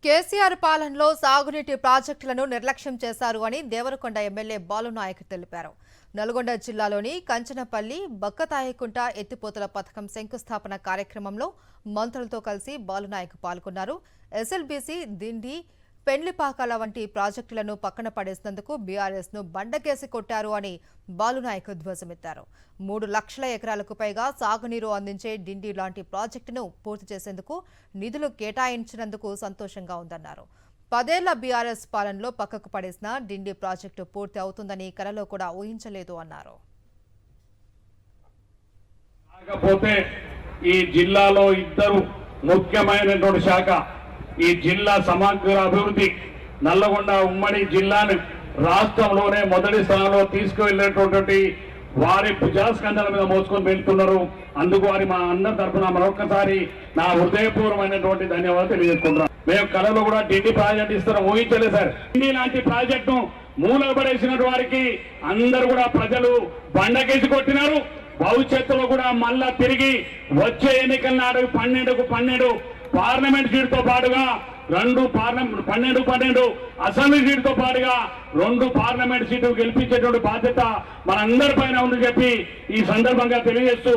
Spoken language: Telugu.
కేసీఆర్ పాలనలో సాగునీటి ప్రాజెక్టులను నిర్లక్ష్యం చేశారు అని దేవరకొండ ఎమ్మెల్యే బాలునాయక్ తెలిపారు. నల్గొండ జిల్లాలోని కంచనపల్లి బక్కతాయికుంట ఎత్తిపోతల పథకం శంకుస్థాపన కార్యక్రమంలో మంత్రులతో కలిసి బాలునాయక్ పాల్గొన్నారు. ఎస్ఎల్బీసీ దిండి పెండ్లిపాకాల వంటి ప్రాజెక్టులను పక్కన పడేసినందుకు బీఆర్ఎస్ ను బండకేసి కొట్టారు అని బాలునాయక్ ధ్వజమెత్తారు. 3 లక్షల ఎకరాలకు పైగా సాగునీరు అందించే డిండి లాంటి ప్రాజెక్టును పూర్తి చేసేందుకు నిధులు కేటాయించినందుకు సంతోషంగా ఉందన్నారు. 10 ఏళ్ల బీఆర్ఎస్ పాలనలో పక్కకు పడేసిన డిండి ప్రాజెక్టు పూర్తి అవుతుందని కలలో కూడా ఊహించలేదు అన్నారు. ఈ జిల్లాలో ఇద్దరు ముఖ్యమైనటువంటి శాఖ ఈ జిల్లా సమగ్ర అభివృద్ధి నల్లగొండ ఉమ్మడి జిల్లాను రాష్ట్రంలోనే మొదటి స్థానంలో తీసుకువెళ్ళేటటువంటి వారి భుజస్కంధాల మీద మోసుకొని వెళ్తున్నారు. అందుకు వారి మా అందరి తరఫున మరొకసారి నా హృదయపూర్వమైనటువంటి ధన్యవాదాలు తెలియజేసుకుంటున్నాం. మేము కళలో కూడా డిండి ప్రాజెక్ట్ ఇస్తాం, ఊహించలేదు సార్. డిండి లాంటి ప్రాజెక్టు మూలపడేసిన వారికి అందరూ కూడా ప్రజలు బండకేసి కొట్టినారు. భవిష్యత్తులో కూడా మళ్ళా తిరిగి వచ్చే ఎన్నికల నాడు 12 పార్లమెంట్ సీటుతో పాటుగా 12 అసెంబ్లీ సీటుతో పాటుగా 2 పార్లమెంట్ సీట్లు గెలిపించేటువంటి బాధ్యత మనందరి పైన ఉందని చెప్పి ఈ సందర్భంగా తెలియజేస్తూ